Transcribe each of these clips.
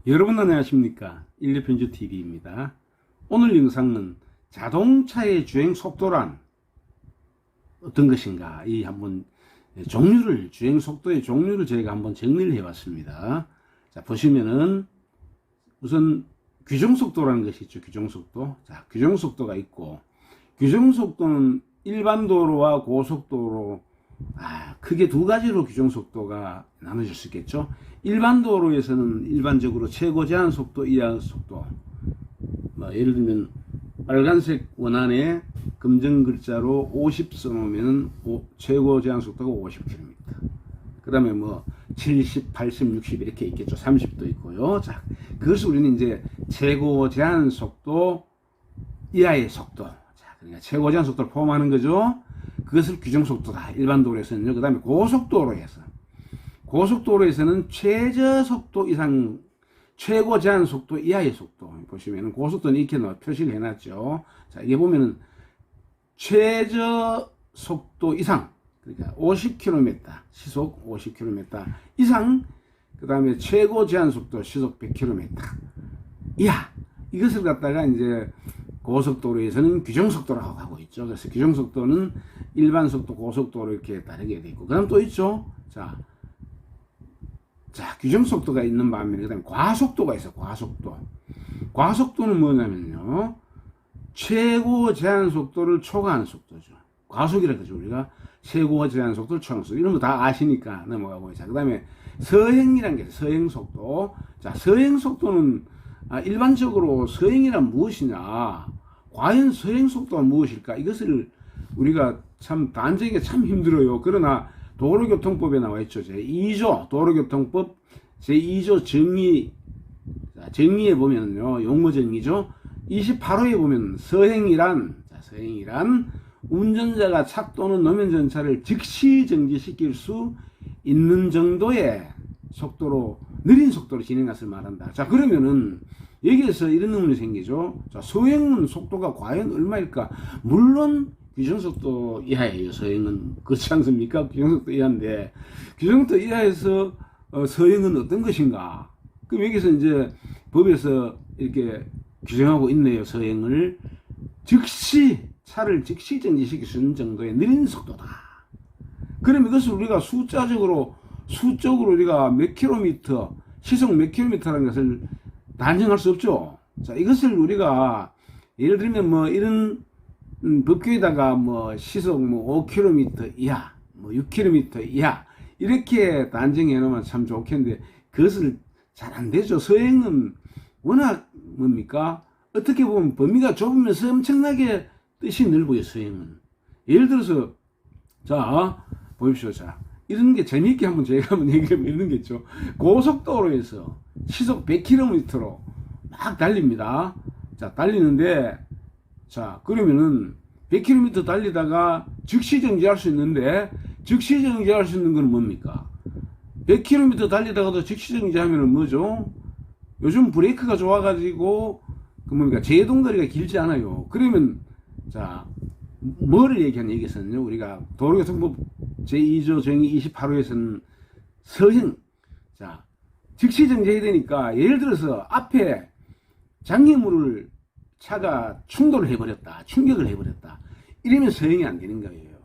여러분 안녕하십니까? 인류편주TV입니다. 오늘 영상은 자동차의 주행 속도란 어떤 것인가 이 한번 주행 속도의 종류를 저희가 한번 정리를 해 봤습니다. 자, 보시면은 우선 규정속도라는 것이 있죠. 규정속도. 자, 규정속도가 있고, 규정속도는 일반 도로와 고속도로 크게 두 가지로 규정속도가 나눠질 수 있겠죠. 일반 도로에서는 일반적으로 최고 제한 속도 이하 속도, 예를 들면 빨간색 원안에 검정 글자로 50 써놓으면 최고 제한 속도가 50km. 그 다음에 70, 80, 60 이렇게 있겠죠. 30도 있고요. 자, 그것을 우리는 이제 최고 제한 속도 이하의 속도. 자, 그러니까 최고 제한 속도를 포함하는 거죠. 그것을 규정속도다. 일반 도로에서는요. 그 다음에 고속도로에서는 최저 속도 이상, 최고 제한 속도 이하의 속도. 보시면은 고속도는 이렇게 표시를 해놨죠. 자, 이게 보면은 최저 속도 이상, 그러니까 50km, 시속 50km 이상, 그 다음에 최고 제한 속도 시속 100km 이하. 이것을 갖다가 이제 고속도로에서는 규정속도라고 하고 있죠. 그래서 규정속도는 일반 속도, 고속도로 이렇게 다르게 되어 있고, 그 다음 또 있죠. 자, 규정속도가 있는 반면에, 그 다음에 과속도가 있어요. 과속도는 뭐냐면요, 최고 제한 속도를 초과하는 속도죠. 과속이라 그러죠. 우리가 최고 제한 속도를 초과하는 속도. 이런 거 다 아시니까 넘어가고. 자, 그 다음에 서행이라는 게 있어요. 서행속도. 자, 서행속도는 일반적으로 서행이란 무엇이냐, 과연 서행속도가 무엇일까, 이것을 우리가 참 단정하기 참 힘들어요. 그러나 도로교통법에 나와 있죠. 제2조 도로교통법 제2조 정의에 보면요, 용어 정의죠. 28호에 보면 서행이란 운전자가 차 또는 노면 전차를 즉시 정지시킬 수 있는 정도의 속도로, 느린 속도로 진행한 것을 말한다. 자, 그러면은 여기에서 이런 의문이 생기죠. 자, 서행은 속도가 과연 얼마일까? 물론 규정속도 이하예요. 서행은 그렇지 않습니까? 규정속도 이하인데, 규정속도 이하에서 서행은 어떤 것인가? 그럼 여기서 이제 법에서 이렇게 규정하고 있네요. 서행을 차를 즉시 정지시킬 수 있는 정도의 느린 속도다. 그럼 이것을 우리가 수적으로 우리가 몇 킬로미터, 시속 몇 킬로미터라는 것을 단정할 수 없죠. 자, 이것을 우리가 예를 들면 이런 법규에다가 시속 5km 이하, 6km 이하 이렇게 단정해 놓으면 참 좋겠는데, 그것을 잘 안 되죠. 서행은 워낙 어떻게 보면 범위가 좁으면서 엄청나게 뜻이 넓어요. 서행은 예를 들어서, 자, 보십시오. 자, 이런 게 재미있게 한번 저희가 한번 얘기하면 이런 게 있죠. 고속도로에서 시속 100km로 막 달립니다. 자, 달리는데, 자, 그러면은 100km 달리다가 즉시 정지할 수 있는데, 즉시 정지할 수 있는 건 뭡니까? 100km 달리다가도 즉시 정지하면은 뭐죠? 요즘 브레이크가 좋아가지고 제동거리가 길지 않아요. 그러면, 자, 뭐를 얘기했었는요? 우리가 도로교통법 제2조 정의 28호에서는 서행, 자, 즉시 정지해야 되니까, 예를 들어서 앞에 장애물을 차가 충격을 해버렸다. 이러면 서행이 안 되는 거예요.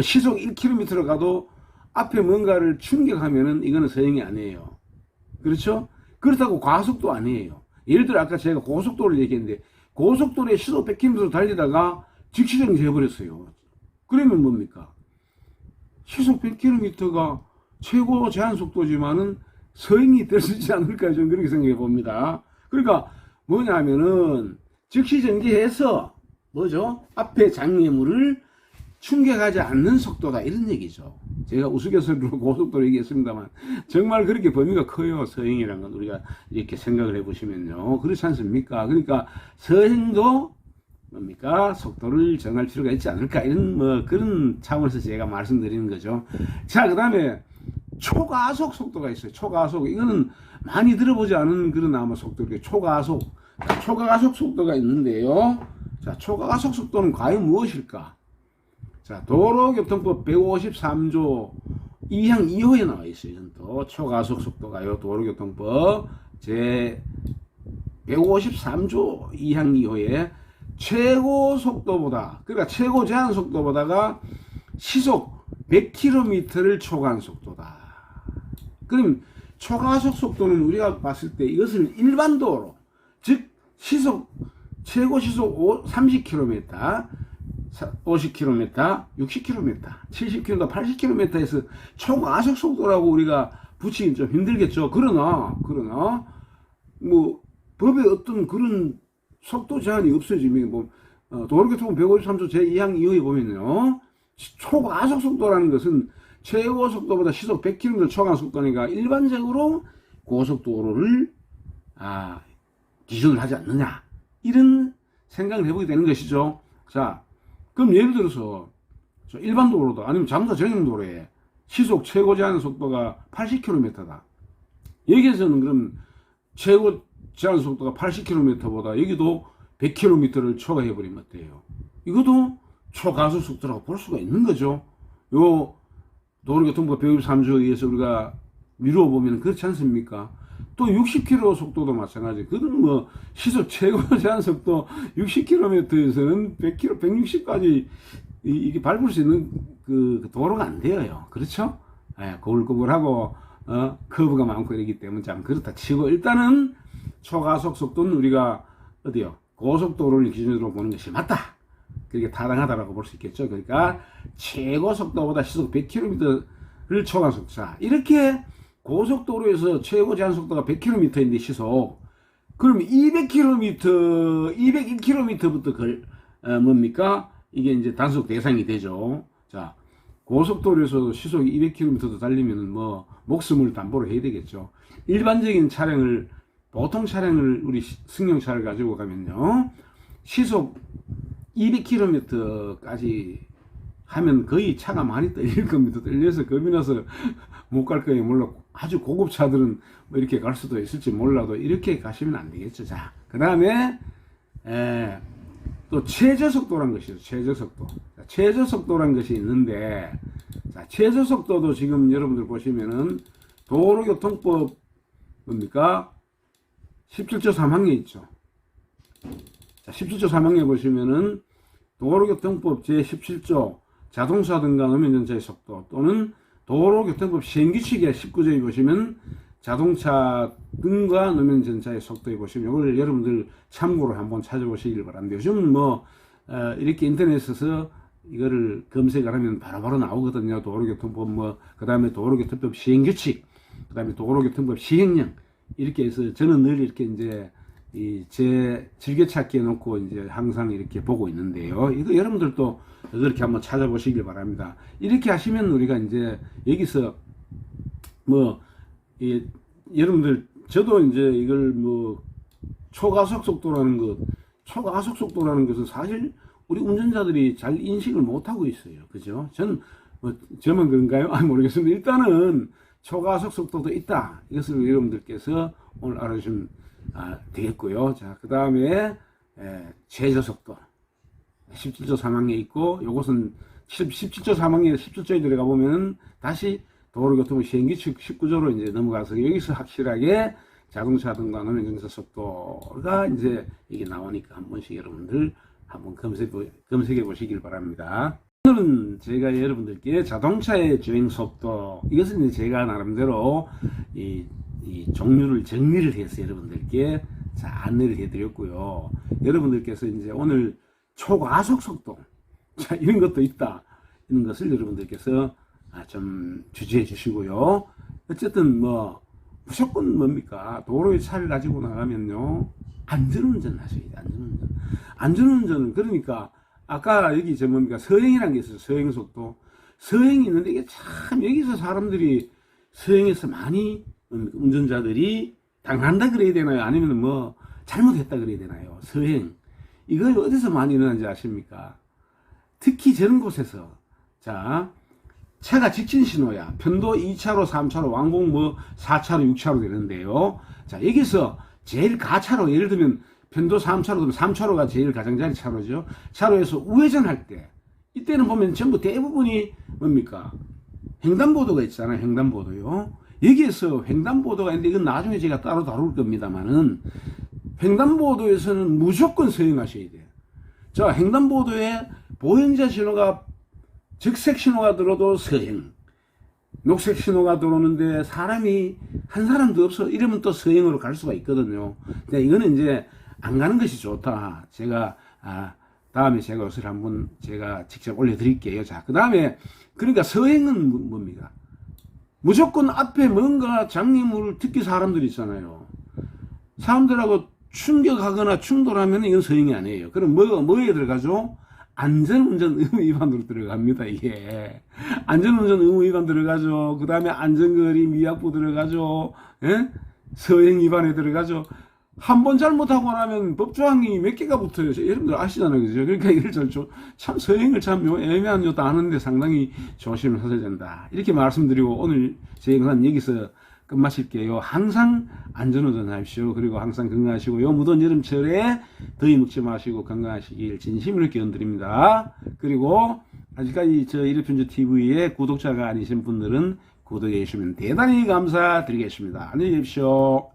시속 1km로 가도 앞에 뭔가를 충격하면은 이거는 서행이 아니에요. 그렇죠? 그렇다고 과속도 아니에요. 예를 들어 아까 제가 고속도로를 얘기했는데, 고속도로에 시속 100km로 달리다가 즉시 정지해버렸어요. 그러면 뭡니까? 시속 100km가 최고 제한 속도지만은 서행이 될 수 있지 않을까, 저는 그렇게 생각해 봅니다. 그러니까 뭐냐 하면은, 즉시 정지해서 앞에 장애물을 충격하지 않는 속도다, 이런 얘기죠. 제가 우스갯소리로 고속도로 얘기했습니다만, 정말 그렇게 범위가 커요. 서행이라는 건 우리가 이렇게 생각을 해보시면요. 그렇지 않습니까? 그러니까 서행도 속도를 정할 필요가 있지 않을까, 이런 그런 차원에서 제가 말씀드리는 거죠. 자, 그 다음에 초가속 속도가 있어요. 초가속. 이거는 많이 들어보지 않은 그런 속도. 초가속 속도가 있는데요. 자, 초가속 속도는 과연 무엇일까? 자, 도로교통법 153조 2항 2호에 나와 있어요. 이건 또 초가속 속도가요. 도로교통법 제 153조 2항 2호에 최고 속도보다, 그러니까 최고 제한 속도보다가 시속 100km를 초과한 속도다. 그럼 초과속 속도는 우리가 봤을 때 이것을 일반 도로, 즉 최고 시속 30km, 50km, 60km, 70km, 80km에서 초과속 속도라고 우리가 붙이긴 좀 힘들겠죠. 그러나 뭐 법에 어떤 그런 속도 제한이 없어지면 뭐 도로교통법 153조 제2항 2호에 보면요, 초과속 속도라는 것은 최고 속도보다 시속 100km 초과한 속도니까 일반적으로 고속도로를 기준을 하지 않느냐, 이런 생각을 해보게 되는 것이죠. 자, 그럼 예를 들어서 일반 도로도 아니면 자동차 전용 도로에 시속 최고 제한 속도가 80km다. 여기에서는 그럼 최고 제한 속도가 80km보다 여기도 100km를 초과해버리면 어때요? 이것도 초과속 속도라고 볼 수가 있는 거죠. 요 도로교통법 153조에 의해서 우리가 미루어 보면 그렇지 않습니까? 또 60km 속도도 마찬가지. 그건 뭐 시속 최고 제한 속도 60km에서는 100km, 160까지 이게 밟을 수 있는 그 도로가 안 되어요. 그렇죠? 고글고글하고 커브가 많고 이러기 때문에 참 그렇다 치고, 일단은 초과속 속도는 우리가 어디요? 고속도로를 기준으로 보는 것이 맞다. 그게 타당하다라고 볼 수 있겠죠. 그러니까 최고 속도보다 시속 100km를 초과한 속도. 자, 이렇게 고속도로에서 최고 제한 속도가 100km인데 시속, 그럼 200km, 201km부터 뭡니까? 이게 이제 단속 대상이 되죠. 자, 고속도로에서 시속 200km도 달리면은 뭐 목숨을 담보로 해야 되겠죠. 일반적인 차량을, 보통 차량을, 우리 승용차를 가지고 가면요, 시속 200km까지 하면 거의 차가 많이 떨릴 겁니다. 떨려서 겁이 나서 못 갈 거예요. 물론 아주 고급 차들은 뭐 이렇게 갈 수도 있을지 몰라도 이렇게 가시면 안 되겠죠. 자, 그 다음에 또 최저속도라는 것이죠. 최저속도. 최저속도라는 것이 있는데, 자, 최저속도도 지금 여러분들 보시면은 도로교통법 뭡니까? 17조 3항에 있죠. 자, 17조 3항에 보시면은 도로교통법 제17조 자동차 등과 노면전차의 속도, 또는 도로교통법 시행규칙의 19조에 보시면 자동차 등과 노면전차의 속도에 보시면 이걸 여러분들 참고로 한번 찾아보시길 바랍니다. 요즘 뭐 이렇게 인터넷에서 이거를 검색을 하면 바로바로 나오거든요. 도로교통법 그 다음에 도로교통법 시행규칙, 그 다음에 도로교통법 시행령, 이렇게 해서 저는 늘 이렇게 이제 제 즐겨찾기에 놓고 이제 항상 이렇게 보고 있는데요. 이거 여러분들도 그렇게 한번 찾아보시길 바랍니다. 이렇게 하시면 우리가 이제 여기서 여러분들, 저도 이제 이걸 초과속 속도라는 것은 사실 우리 운전자들이 잘 인식을 못하고 있어요. 그죠? 저만 그런가요? 모르겠습니다. 일단은 초과속 속도도 있다. 이것을 여러분들께서 오늘 알아주시면 되겠고요. 자, 그 다음에 최저속도 17조 3항에 있고, 요것은 17조 3항에 17조에 들어가 보면 다시 도로교통법 시행규칙 19조로 이제 넘어가서 여기서 확실하게 자동차 등과 노면전차 속도가 이제 이게 나오니까 한 번씩 여러분들 한번 검색해 보시길 바랍니다. 오늘은 제가 여러분들께 자동차의 주행 속도, 이것은 이제 제가 나름대로 이 종류를 정리를 해서 여러분들께 안내를 해드렸고요. 여러분들께서 이제 오늘 초과속 속도, 자, 이런 것도 있다, 이런 것을 여러분들께서 좀 주지해 주시고요. 어쨌든 무조건 뭡니까? 도로에 차를 가지고 나가면요, 안전운전 하셔야 돼요. 안전운전은 그러니까 아까 여기 서행이라는 게 있어요. 서행속도. 서행이 있는데 이게 참 여기서 사람들이 서행에서 많이 운전자들이 당한다 그래야 되나요? 아니면 잘못했다 그래야 되나요? 서행. 이걸 어디서 많이 일어나는지 아십니까? 특히 저런 곳에서, 자, 차가 직진 신호야. 편도 2차로, 3차로, 왕복 4차로, 6차로 되는데요. 자, 여기서 제일 가차로, 예를 들면 편도 3차로 되면 3차로가 제일 가장자리 차로죠. 차로에서 우회전할 때, 이때는 보면 전부 대부분이 뭡니까? 횡단보도가 있잖아요. 횡단보도요. 여기에서 횡단보도가 있는데 이건 나중에 제가 따로 다룰 겁니다만은 횡단보도에서는 무조건 서행하셔야 돼요. 자, 횡단보도에 보행자 신호가 적색 신호가 들어도 서행, 녹색 신호가 들어오는데 사람이 한 사람도 없어 이러면 또 서행으로 갈 수가 있거든요. 근데 이거는 이제 안 가는 것이 좋다. 제가 다음에 제가 것을 한번 제가 직접 올려드릴게요. 자, 그 다음에 그러니까 서행은 뭡니까? 무조건 앞에 뭔가 장애물을 특히 사람들이 있잖아요. 사람들하고 충격하거나 충돌하면 이건 서행이 아니에요. 그럼 뭐에 들어가죠? 안전운전 의무 위반으로 들어갑니다. 이게 안전운전 의무 위반 들어가죠. 그 다음에 안전거리 미약부 들어가죠. 예? 서행 위반에 들어가죠. 한 번 잘못하고 나면 법조항이 몇 개가 붙어요. 여러분들 아시잖아요. 그죠? 그러니까 이걸 참 서행을 참 애매한 요도 아는데 상당히 조심을 하셔야 된다. 이렇게 말씀드리고 오늘 제 영상 여기서 끝마칠게요. 항상 안전운전 하십시오. 그리고 항상 건강하시고요. 무더운 여름철에 더위 먹지 마시고 건강하시길 진심으로 기원드립니다. 그리고 아직까지 저 이르편주 TV의 구독자가 아니신 분들은 구독해 주시면 대단히 감사드리겠습니다. 안녕히 계십시오.